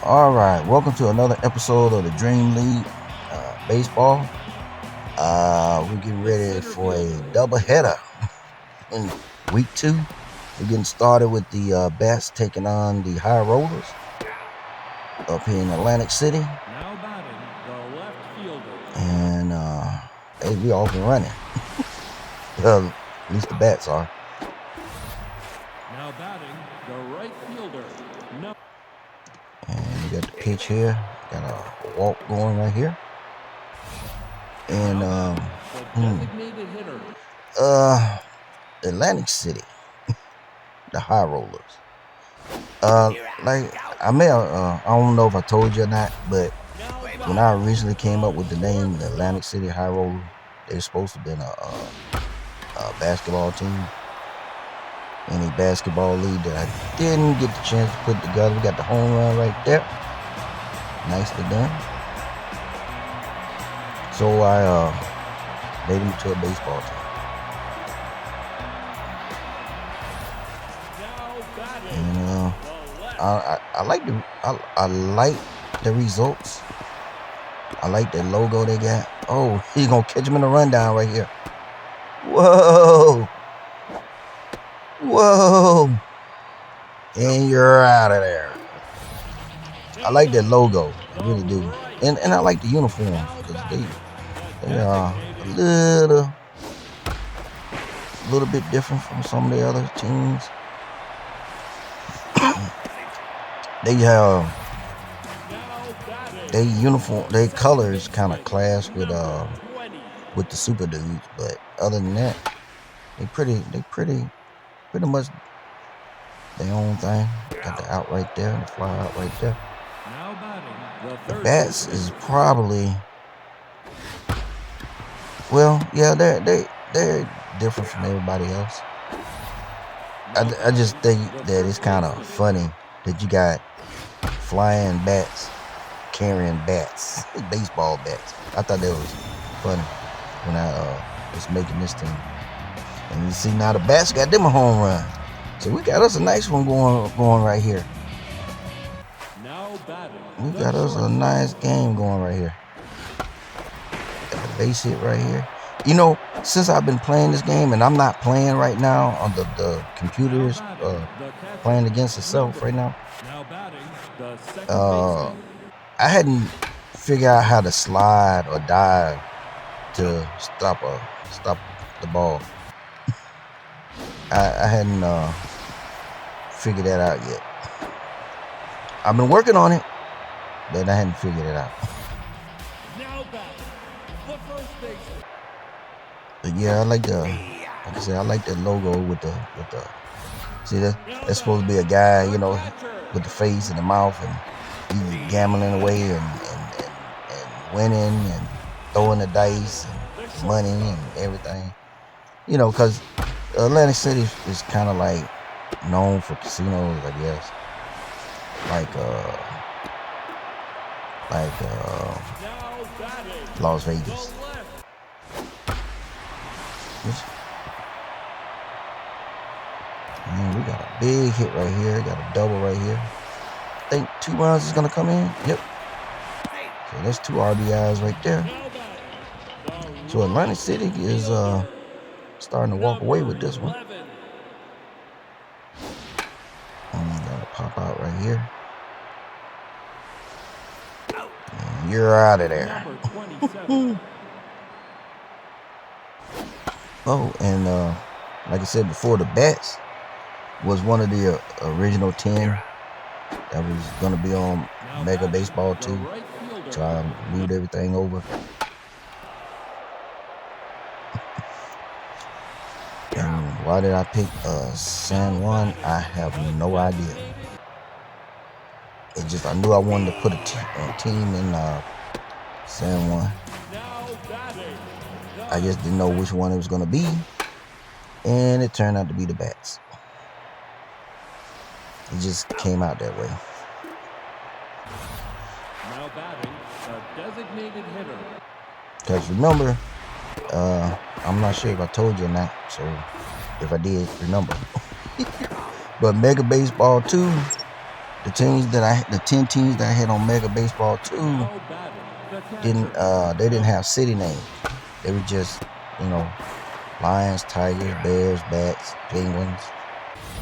All right, welcome to another episode of the Dream League Baseball. We're getting ready for a doubleheader in week 2. We're getting started with the Bats taking on the High Rollers up here in Atlantic City. Now batting the left fielder. And hey, we're off and running. Well, at least the Bats are. Now batting the right fielder. No. And we got the pitch here. Got a walk going right here. And The designated hitter. Atlantic City, the High Rollers. Like I don't know if I told you or not, but when I originally came up with the name, the Atlantic City High Rollers, they were supposed to have been a basketball team in a basketball league that I didn't get the chance to put together. We got the home run right there, nicely done. So I made them to a baseball team. And I like the results. I like the logo they got. Oh, he's gonna catch him in the rundown right here. Whoa, and you're out of there. I like that logo, I really do, and I like the uniforms because they are a little bit different from some of the other teams. They have their uniform, their colors kind of clash with the Super Dudes, but other than that, they pretty much their own thing. Got the out right there, the fly out right there. The Bats is probably, well, yeah, they're different from everybody else. I just think that it's kind of funny that you got flying bats carrying bats, baseball bats. I thought that was funny when I was making this team. And you see now the Bats got them a home run. So we got us a nice one going right here. We got us a nice game going right here. Got the base hit right here. You know, since I've been playing this game, and I'm not playing right now on the computers, playing against itself right now. I hadn't figured out how to slide or dive to stop the ball. I hadn't figured that out yet. I've been working on it, but I hadn't figured it out. But yeah, I like the logo with the see that's supposed to be a guy, you know, with the face and the mouth, and he's gambling away and winning and throwing the dice and money and everything. You know, because Atlantic City is kind of like known for casinos, I guess. Like Las Vegas. Man, we got a big hit right here. Got a double right here. I think 2 runs is gonna come in. Yep. So that's 2 RBIs right there. So Atlantic City is starting to walk away with this one. Gotta pop out right here. And you're out of there. Oh, and like I said before, the Bats was one of the original 10 that was gonna be on Mega Baseball 2. So I moved everything over. And why did I pick San Juan? I have no idea. It just, I knew I wanted to put a team in San Juan. I just didn't know which one it was going to be. And it turned out to be the Bats. It just came out that way. Now batting the designated hitter. Because remember, I'm not sure if I told you or not, so if I did, remember. But Mega Baseball 2, the 10 teams that I had on Mega Baseball 2 didn't have city names. They were just, lions, tigers, bears, bats, penguins,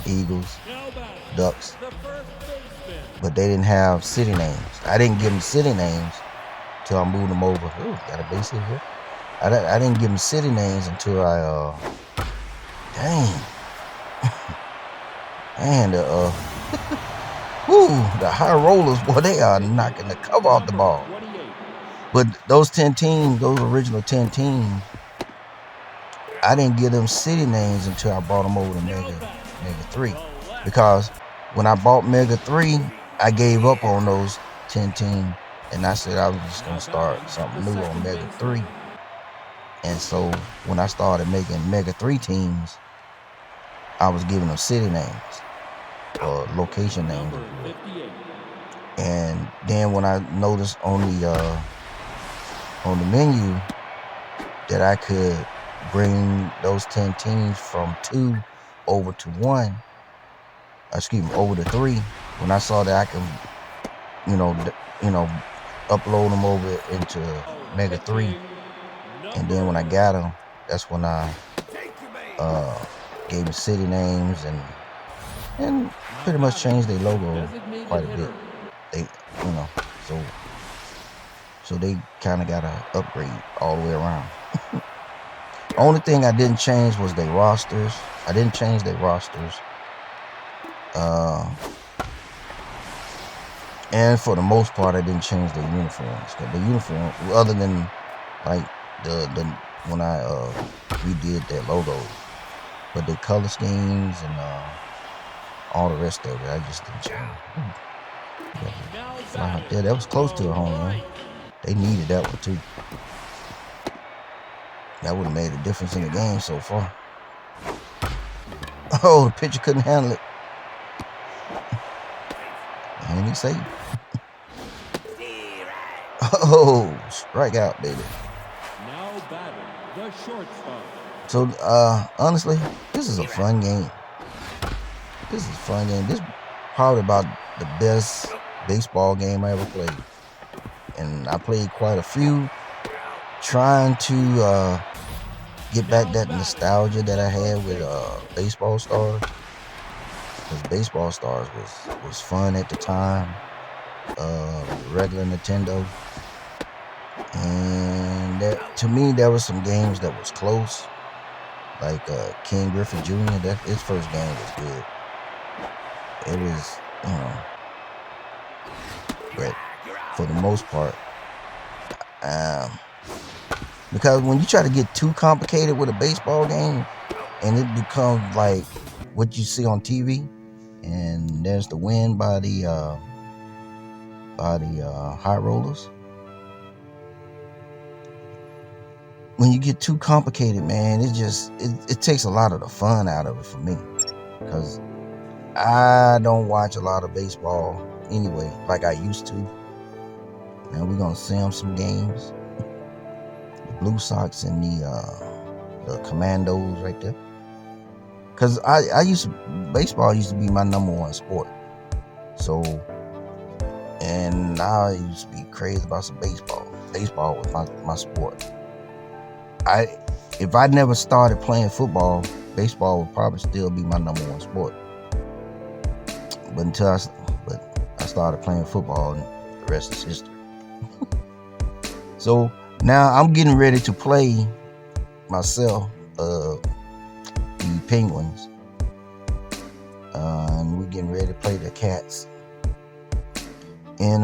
eagles, ducks. But they didn't have city names. I didn't give them city names till I moved them over. Ooh, got a base hit here. I didn't give them city names until I dang. And the high rollers, boy, they are knocking the cover off the ball. But those 10 teams, those original 10 teams, I didn't give them city names until I brought them over to Mega 3. Because when I bought Mega 3, I gave up on those 10 teams. And I said I was just going to start something new on Mega 3. And so when I started making Mega 3 teams, I was giving them city names or location names. And then when I noticed on the menu that I could bring those 10 teams from 2 over to 1, over to 3, when I saw that I can, upload them over into Mega 3, and then when I got them, that's when I gave them city names and pretty much changed their logo quite a bit. They, so they kind of got an upgrade all the way around. Only thing I didn't change was their rosters. I didn't change their rosters. And for the most part, I didn't change their uniforms. Cause the uniform, other than like the when I redid their logo, but the color schemes and all the rest of it, I just didn't change. Yeah, that was close to a home run. They needed that one too. That would have made a difference in the game so far. Oh, the pitcher couldn't handle it. And he saved. Oh, strikeout, baby. Now batting, the shortstop. So, honestly, this is a fun game. This is a fun game. This is probably about the best baseball game I ever played. And I played quite a few, trying to get back that nostalgia that I had with Baseball Stars. Because Baseball Stars was fun at the time. Regular Nintendo. And to me, there was some games that was close. Like King Griffey Jr., his first game was good. It was, but for the most part, because when you try to get too complicated with a baseball game, and it becomes like what you see on TV, and there's the win by the high rollers. When you get too complicated, man, it takes a lot of the fun out of it for me, because I don't watch a lot of baseball anyway, like I used to. Now we're gonna sim some games. The Blue Sox and the Commandos right there. Cause baseball used to be my number one sport. So, and I used to be crazy about some baseball. Baseball was my sport. If I never started playing football, baseball would probably still be my number one sport. But I started playing football, and the rest is history. So now I'm getting ready to play myself the Penguins, and we're getting ready to play the Cats. And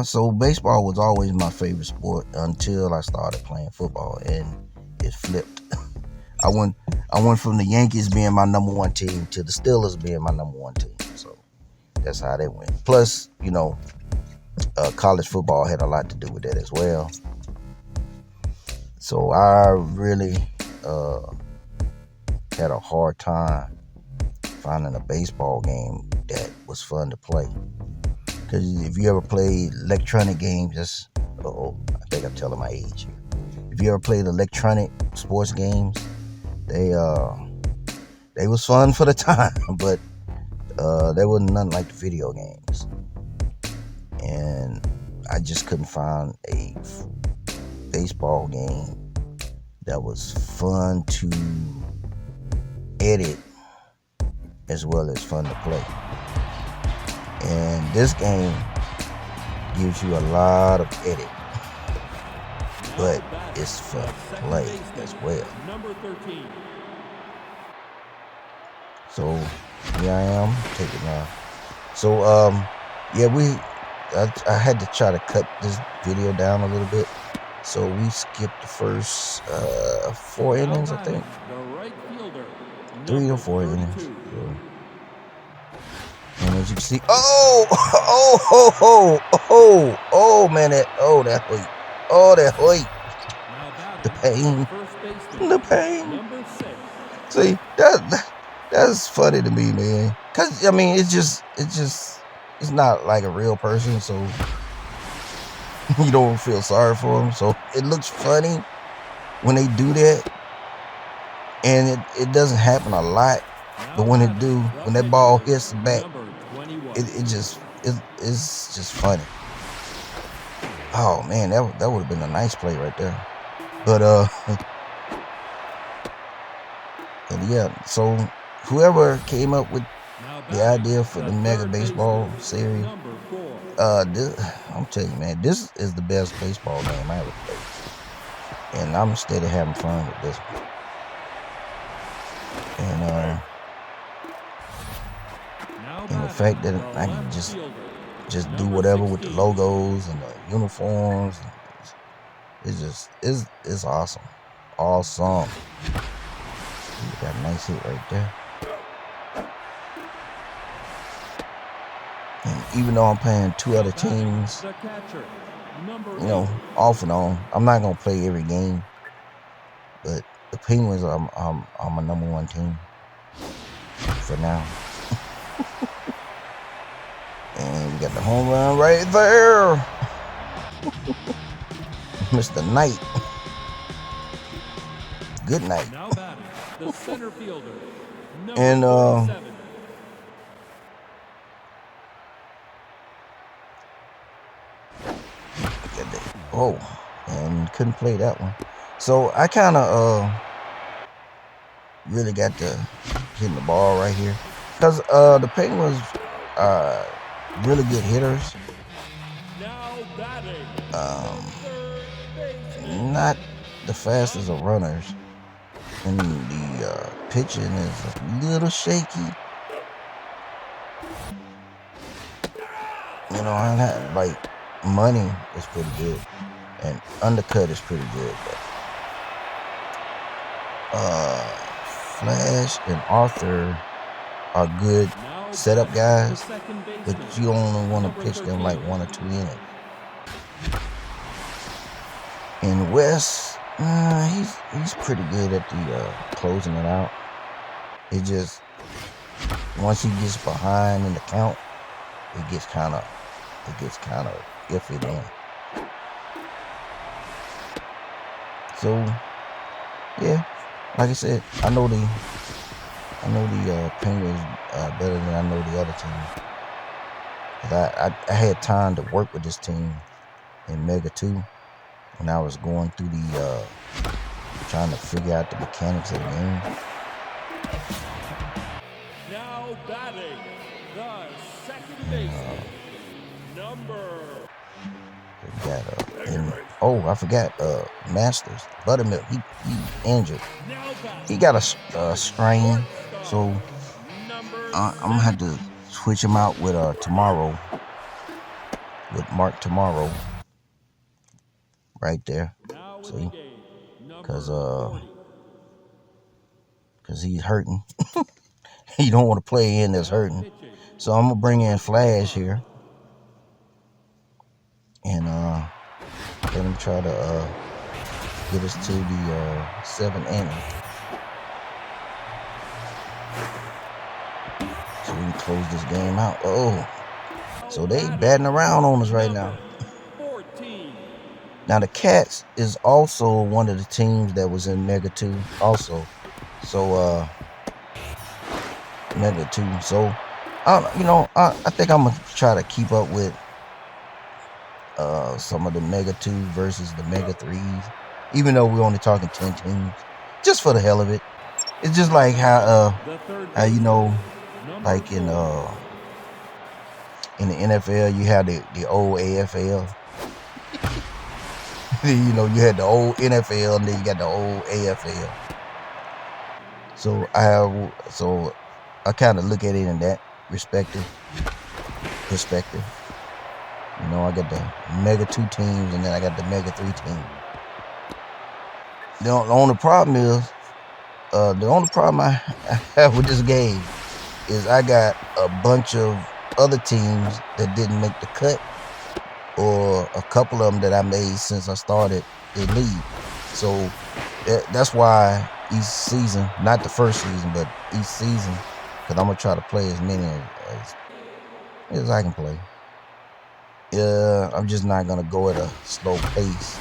so baseball was always my favorite sport until I started playing football, and it flipped. I went from the Yankees being my number one team to the Steelers being my number one team. So that's how that went. Plus, college football had a lot to do with that as well. So I really had a hard time finding a baseball game that was fun to play. Because if you ever played electronic games, I think I'm telling my age here. If you ever played electronic sports games, they They was fun for the time, but there wasn't nothing like the video games. And I just couldn't find a baseball game that was fun to edit as well as fun to play. And this game gives you a lot of edit, but it's fun to play as well. Number 13. So here I am taking so yeah, I had to try to cut this video down a little bit, so we skipped the first 4 innings, I think. The right fielder. 3 or 4 32. innings. Yeah. And as you can see, oh man, that hurt. Oh, that hurt. The pain. The pain. Number 6. See, that's funny to me, man. Cause I mean, it's not like a real person, so you don't feel sorry for them. So it looks funny when they do that, and it doesn't happen a lot. But when it do, when that ball hits the bat, it's just funny. Oh man, that would have been a nice play right there. But and yeah, so whoever came up with the idea for the Mega Baseball series, I'm telling you, man, this is the best baseball game I ever played, and I'm steady having fun with this one. And the fact that I can just do whatever with the logos and the uniforms, it's awesome. Awesome. You got a nice hit right there. And even though I'm playing 2 other teams, you know, off and on, I'm not gonna play every game. But the Penguins, I'm a number 1 team for now. And we got the home run right there. Mr. Knight. Good night. Now batting, the center fielder. And and couldn't play that one. So I kind of really got to hitting the ball right here, because the Penguins are really good hitters. Now batting. Not the fastest of runners, and the pitching is a little shaky. You know, I had like money is pretty good, and undercut is pretty good. But Flash and Arthur are good setup guys, but you only want to pitch them like 1 or 2 innings. And Wes, he's pretty good at the closing it out. It just, once he gets behind in the count, it gets kind of iffy then. So yeah, like I said, I know the Penguins better than I know the other team. Cause I had time to work with this team in Mega 2 when I was going through the trying to figure out the mechanics of the game. Now batting, the second baseman, number. I forgot Masters Buttermilk. He injured. He got a strain, so I'm gonna have to switch him out with tomorrow, with Mark tomorrow, right there. See, cause he's hurting. He don't want to play in that's hurting, so I'm gonna bring in Flash here, and let him try to get us to the 7th inning, so we can close this game out. Oh, so they batting around on us right now. Now the Cats is also one of the teams that was in Mega 2 also. So Mega 2. So, I think I'm gonna try to keep up with some of the Mega 2 versus the Mega 3s, even though we're only talking 10 teams, just for the hell of it. It's just like how like in the NFL you have the old AFL. You had the old NFL and then you got the old AFL. So I kind of look at it in that perspective. I got the Mega 2 teams and then I got the Mega 3 team. The only problem I have with this game is I got a bunch of other teams that didn't make the cut, or a couple of them that I made since I started the league. So that's why each season, not the first season, but each season, because I'm gonna try to play as many as I can play. I'm just not gonna go at a slow pace,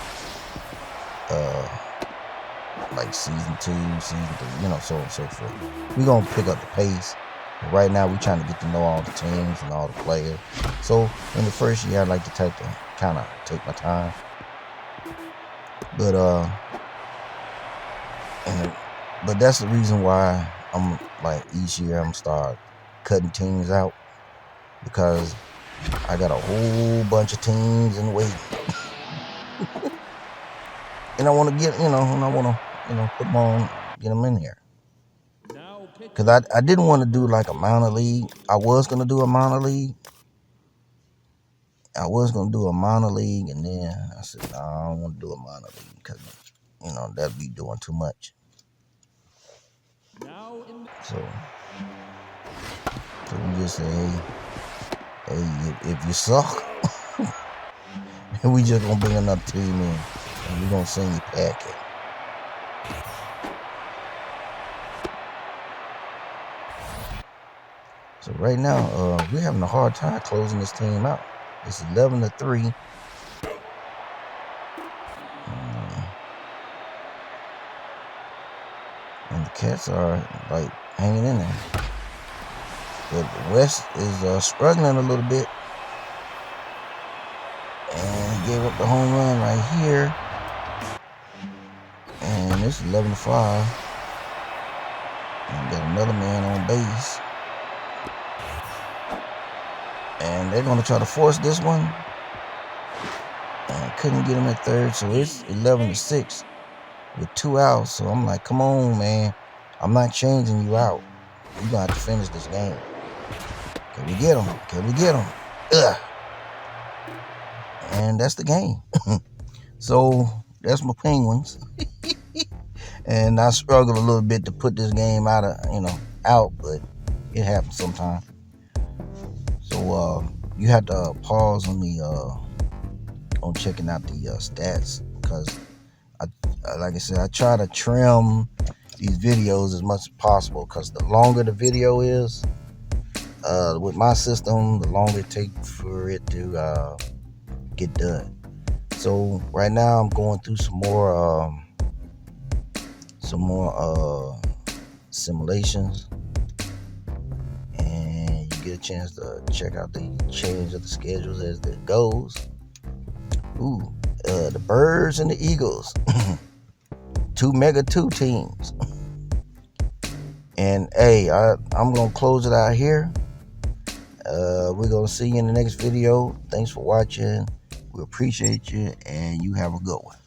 like season 2, season 3, so on and so forth. We're gonna pick up the pace. But right now, we're trying to get to know all the teams and all the players. So in the first year, I like to kind of take my time. But but that's the reason why I'm like each year I'm start cutting teams out, because I got a whole bunch of teams in waiting. And I want to get, and I want to, put them on, get them in here. Because I didn't want to do like a minor league. I was going to do a minor league. And then I said, no, I don't want to do a minor league because, that'd be doing too much. So we just say, hey, if you suck, we just going to bring another team in and we're going to send you packing. So right now, we're having a hard time closing this team out. It's 11-3. And the Cats are like hanging in there. But the West is struggling a little bit. And gave up the home run right here. And it's 11-5. And got another man on base. And they're going to try to force this one. And couldn't get him at third. So it's 11-6 with 2 outs. So I'm like, come on, man. I'm not changing you out. You're going to have to finish this game. Can we get him? Ugh. And that's the game. So that's my Penguins. And I struggled a little bit to put this game out, but it happens sometimes. So you have to pause on checking out the stats, because like I said, I try to trim these videos as much as possible, because the longer the video is, with my system, the longer it takes for it to get done. So right now I'm going through some more simulations, and you get a chance to check out the change of the schedules as it goes. The Birds and the Eagles, 2 Mega 2 teams. And hey, I'm gonna close it out here. We're gonna see you in the next video. Thanks for watching. We appreciate you, and you have a good one.